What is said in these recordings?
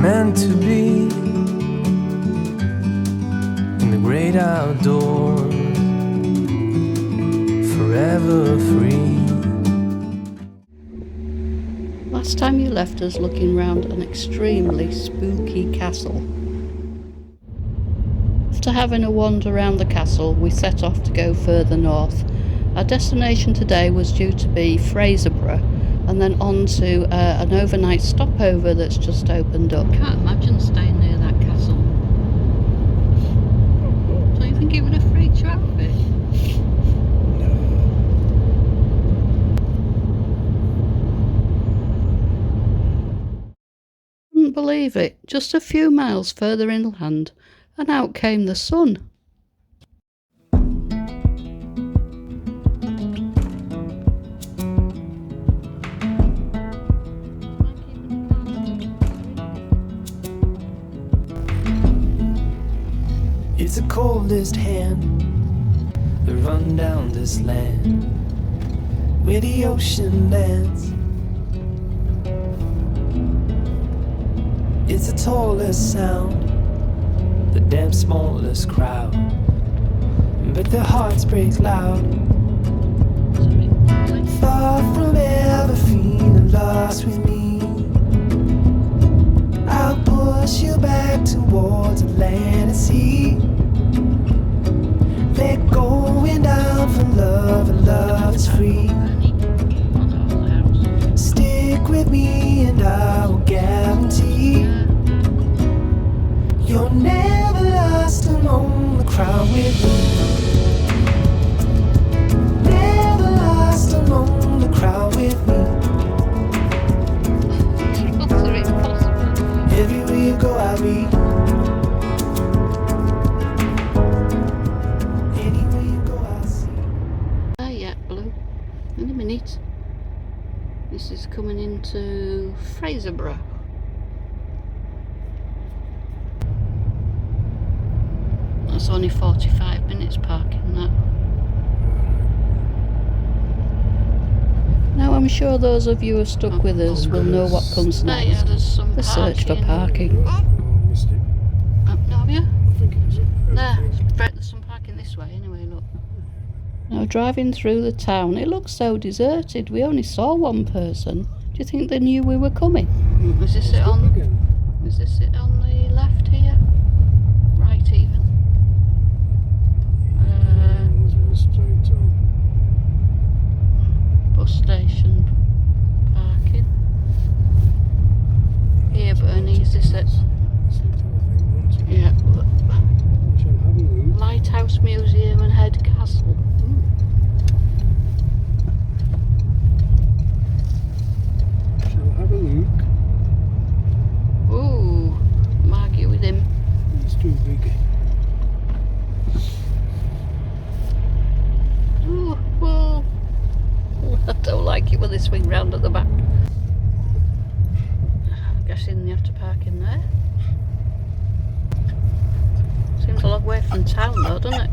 meant to be in the great outdoors, forever free. Last time you left us looking round an extremely spooky castle. After having a wander around the castle, we set off to go further north. Our destination today was due to be Fraserburgh, and then on to an overnight stopover that's just opened up. I can't imagine staying near that castle. Don't you think it would have freaked you out a bit? Couldn't believe it. Just a few miles further inland, and out came the sun. It's the coldest hand that run down this land where the ocean lands. It's the tallest sound, the damn smallest crowd, but their hearts break loud. Far from ever feeling lost with me, I'll push you back towards the land and sea. Let going down from love, and love is free. Stick with me and I will guarantee you're never lost among the crowd with me. Never lost among the crowd with me. Everywhere you go I'll be. Anywhere you go I'll see. Ah, yeah, Blue. In a minute. This is coming into Fraserburgh. That's only 45 minutes parking that. Now I'm sure those of you who have stuck with us will know what comes next. Yeah, the search for parking. Oh, missed it. No, have you? I think it was There's some parking this way anyway, look. Now driving through the town, it looks so deserted. We only saw one person. Do you think they knew we were coming? Is this it on the left here? Right even? Straight on. Bus station parking. Here, Bernie, is this it? Yeah. Lighthouse Museum and Head Castle. Shall have a look. Ooh, I'm arguing with him. It's too big. Ooh, whoa. I don't like it when they swing round at the back. I'm guessing you have to park in there. Seems a long way from town though, doesn't it?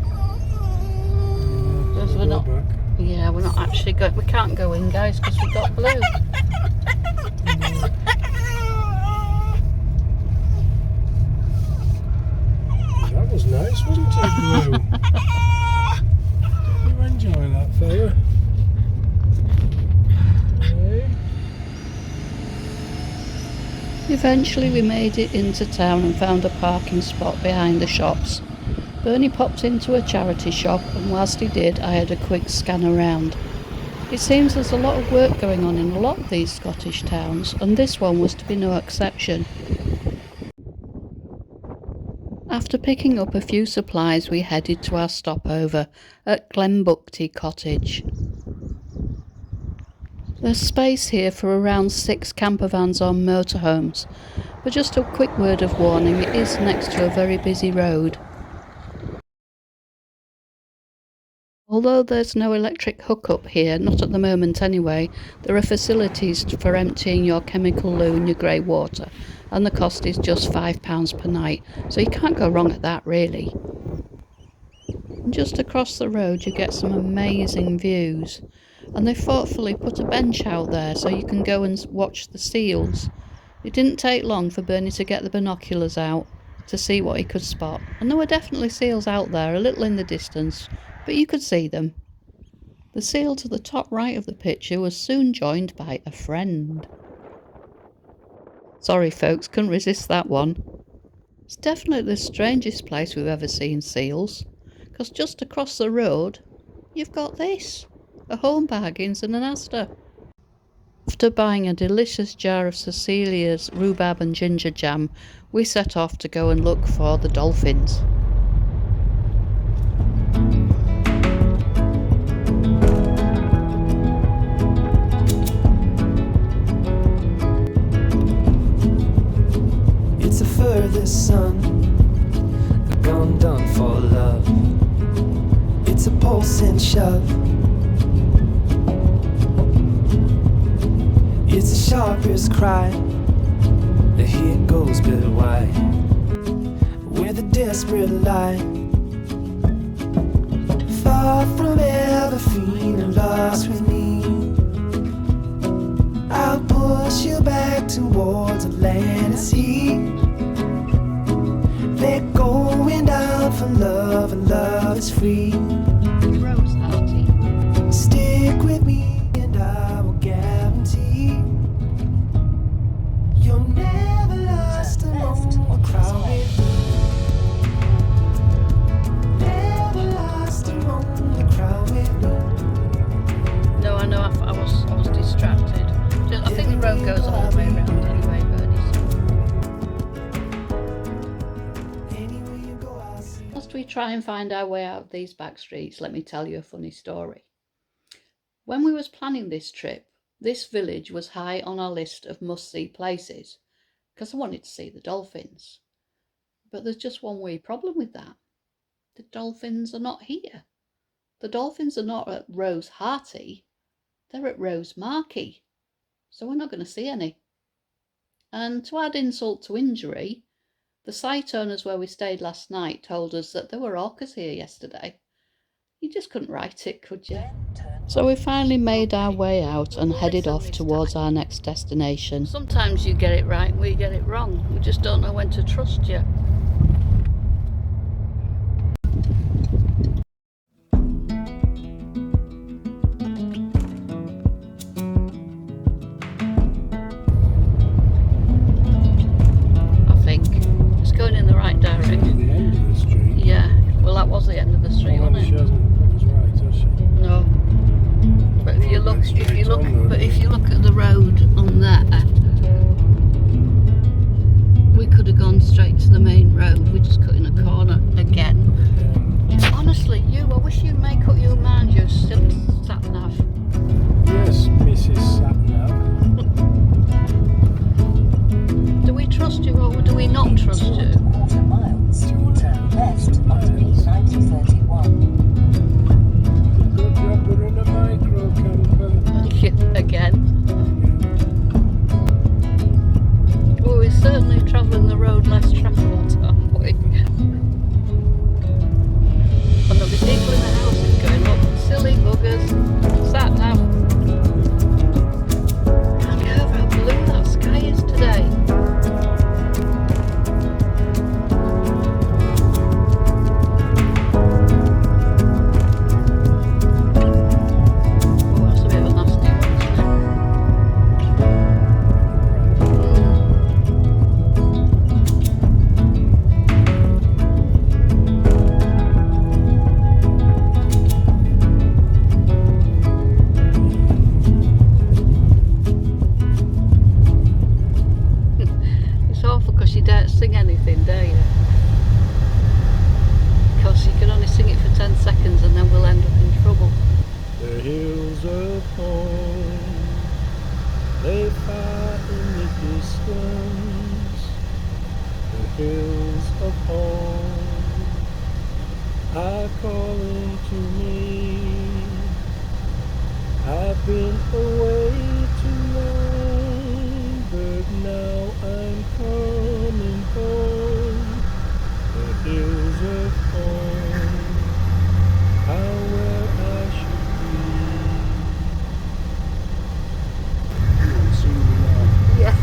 Because we're not. Yeah, we're not actually going. We can't go in, guys, because we've got Blue. That was nice, wasn't it, Blue? You enjoy that, fella? Hey. Eventually we made it into town and found a parking spot behind the shops. Bernie popped into a charity shop, and whilst he did, I had a quick scan around. It seems there's a lot of work going on in a lot of these Scottish towns, and this one was to be no exception. After picking up a few supplies, we headed to our stopover at Glen Buchty cottage. There's space here for around 6 camper vans or motorhomes, but just a quick word of warning, it is next to a very busy road. Although there's no electric hookup here, not at the moment anyway, there are facilities for emptying your chemical loo in your grey water, and the cost is just £5 per night, so you can't go wrong at that really. And just across the road you get some amazing views, and they've thoughtfully put a bench out there so you can go and watch the seals. It didn't take long for Bernie to get the binoculars out to see what he could spot, and there were definitely seals out there, a little in the distance, but you could see them. The seal to the top right of the picture was soon joined by a friend. Sorry folks, couldn't resist that one. It's definitely the strangest place we've ever seen seals, because just across the road you've got this, a home bargains and an Asda. After buying a delicious jar of Cecilia's rhubarb and ginger jam, we set off to go and look for the dolphins. It's the furthest sun, the gone done for love. It's a pulse and shove. It's the sharpest cry. The heat goes but why, where the desperate lie. Far from ever feeling lost with me, I'll push you back towards the land and sea. They're going down for love, and love is free. Rose Hearty. Stick with me and I will guarantee you're never lost among the crowd with me. Never lost among the crowd with me. No, I know, I was distracted. I think the road goes all the way around anyway, Bernie. Anywhere you go, I'll see. Whilst we try and find our way out of these back streets, let me tell you a funny story. When we was planning this trip, this village was high on our list of must-see places, because I wanted to see the dolphins. But there's just one wee problem with that. The dolphins are not here. The dolphins are not at Rose Hearty, they're at Rose Markey. So we're not going to see any. And to add insult to injury, the site owners where we stayed last night told us that there were orcas here yesterday. You just couldn't write it, could you? So we finally made our way out and headed off towards our next destination. Sometimes you get it right, we get it wrong. We just don't know when to trust you. I think it's going in the right At the direction. end of the street. Yeah, well that was the end of the street, Well, wasn't she it? hasn't put us right, has she? No. But if you look, Straight on, but if you look at the road on there, we could have gone straight to the main road. We just cut in a corner again. Honestly, I wish you'd make up your mind, you silly sat nav. Yes, Mrs. Satnav. Do we trust you or do we not trust you? Quarter miles, turn left onto B9031. Good job we're in a micro camper. Again. Well, we're certainly travelling the road less travelled, aren't we? And there'll be people in the houses going, look, silly buggers, sat nav. Can't get over how blue that sky is today. Oh, that's a bit of a nasty one, isn't it? It's awful because you don't sing anything, do you? Because you can only sing it for 10 seconds and then we'll end up in trouble. The hills of home, they far in the distance. The hills of home are calling to me. I've been away too long, but now I'm coming home. The hills of home are where I should be. You won't see me now. Yeah.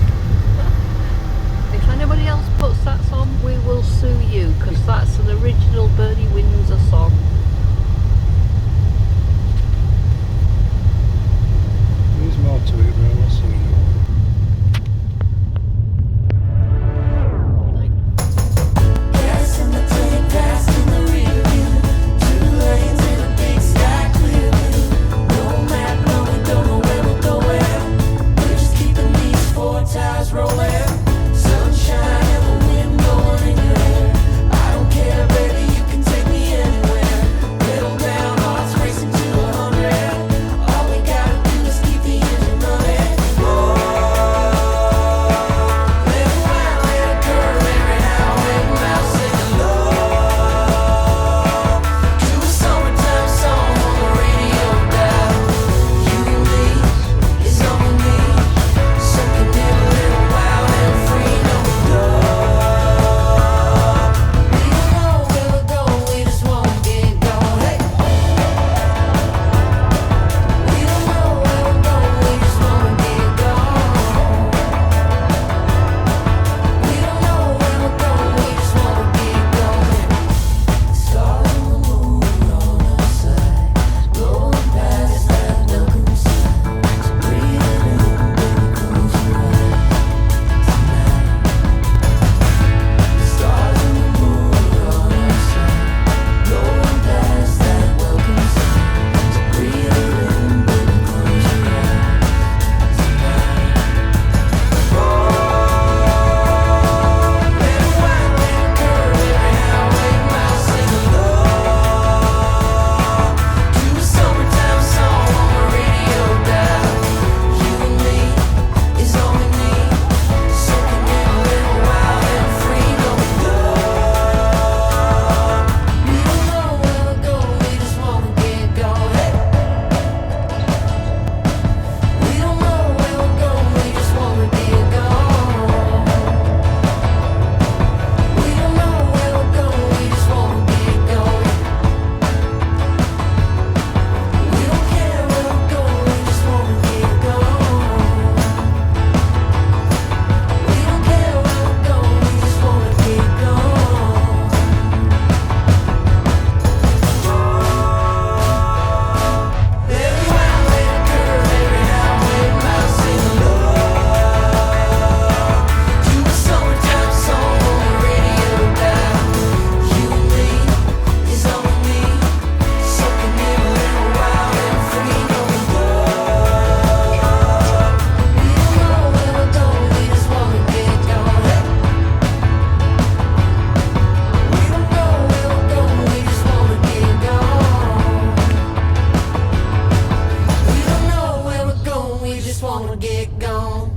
wanna get gone.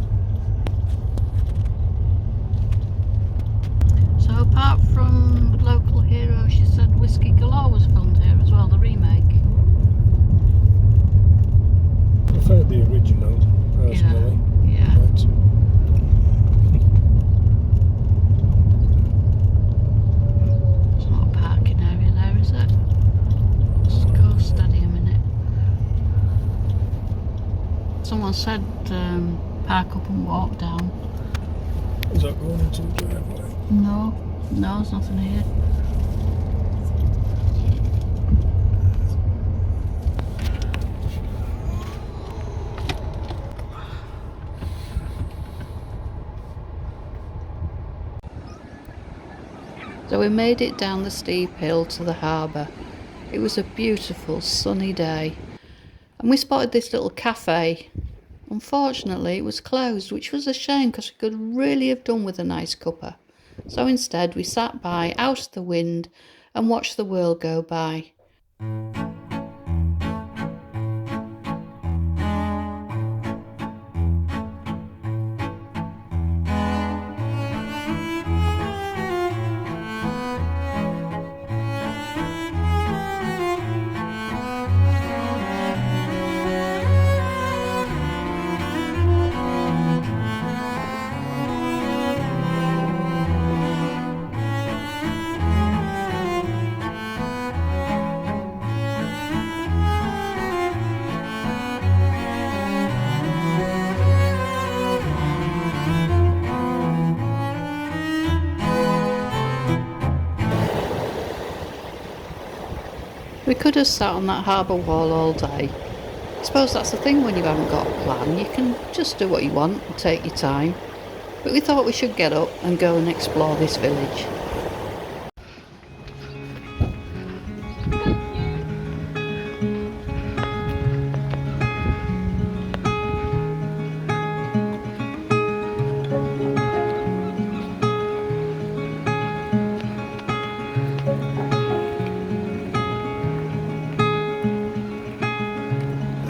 So apart from Local Hero, she said Whiskey Galore was filmed here as well, the remake. I prefer the original, personally. Yeah. But There's not a parking area there, is it? Let's go steady a minute. Someone said park up and walk down. is that going into the driveway? No, there's nothing here. So we made it down the steep hill to the harbour. It was a beautiful sunny day, and we spotted this little cafe. Unfortunately it was closed, which was a shame because we could really have done with a nice cuppa. So instead we sat by, out of the wind, and watched the world go by. We could have sat on that harbour wall all day. I suppose that's the thing when you haven't got a plan, you can just do what you want and take your time. But we thought we should get up and go and explore this village.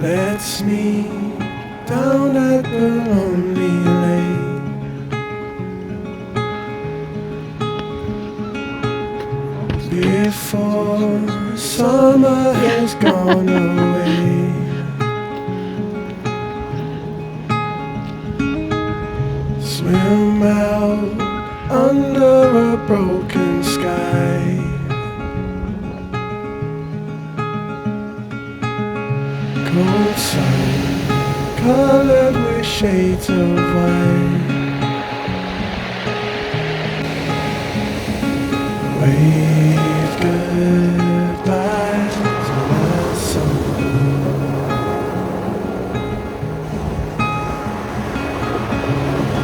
Let's meet down at the lonely lake before summer has gone away. Swim out under a broken sky. Cold sun, coloured with shades of white. Wave goodbye to the summer.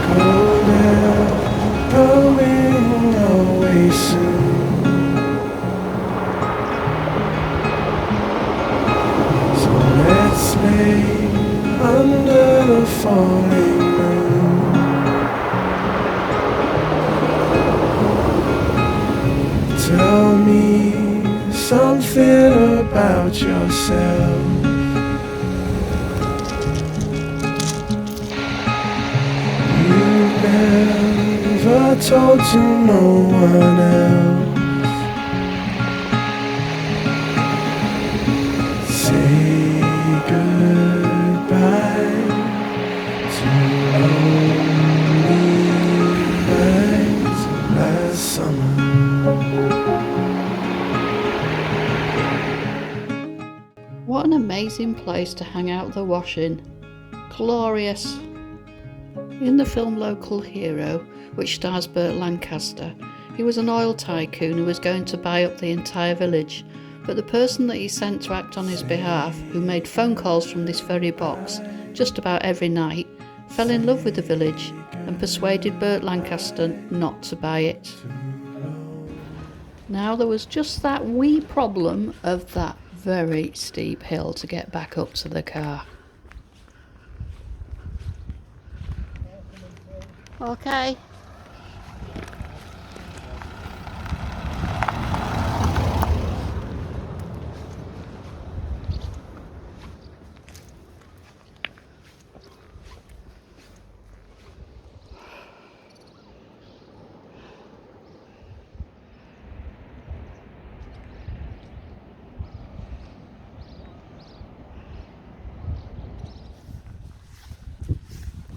Cold air going away soon. Let's lay under the falling moon. Tell me something about yourself. You've never told to no one else. Say goodbye to lonely nights last summer. What an amazing place to hang out the washing. Glorious. In the film Local Hero, which stars Burt Lancaster, he was an oil tycoon who was going to buy up the entire village. But the person that he sent to act on his behalf, who made phone calls from this very box just about every night, fell in love with the village and persuaded Burt Lancaster not to buy it. Now there was just that wee problem of that very steep hill to get back up to the car. Okay.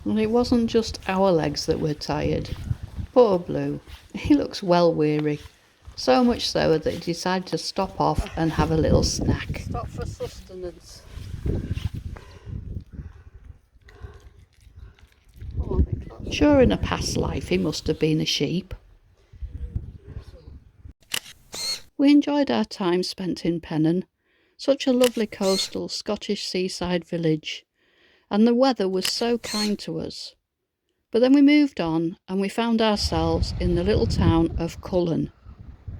And it wasn't just our legs that were tired. Poor Blue, he looks well weary. So much so that he decided to stop off and have a little snack. Stop for sustenance. Sure, in a past life he must have been a sheep. We enjoyed our time spent in Pennan, such a lovely coastal Scottish seaside village, and the weather was so kind to us. But then we moved on and we found ourselves in the little town of Cullen.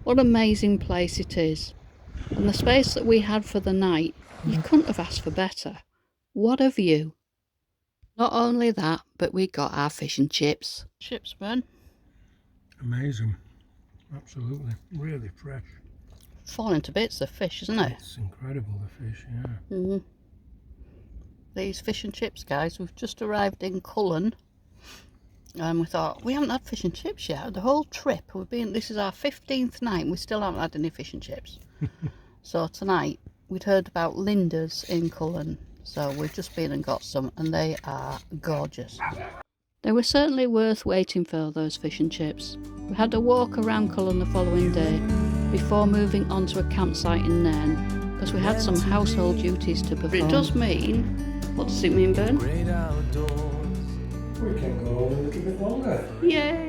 What an amazing place it is. And the space that we had for the night, you couldn't have asked for better. What a view. Not only that, but we got our fish and chips. Chips, man. Amazing. Absolutely. Really fresh. Falling to bits, the fish, isn't it? It's incredible, the fish, yeah. Mm-hmm. These fish and chips, guys, we've just arrived in Cullen. And we thought, we haven't had fish and chips yet. The whole trip, this is our 15th night and we still haven't had any fish and chips. So tonight, we'd heard about Linda's in Cullen. So we've just been and got some, and they are gorgeous. They were certainly worth waiting for, those fish and chips. We had a walk around Cullen the following day, before moving on to a campsite in Nairn, because we had some household duties to perform. But it does mean, what does it mean, Ben? We can go a little bit longer. Yay!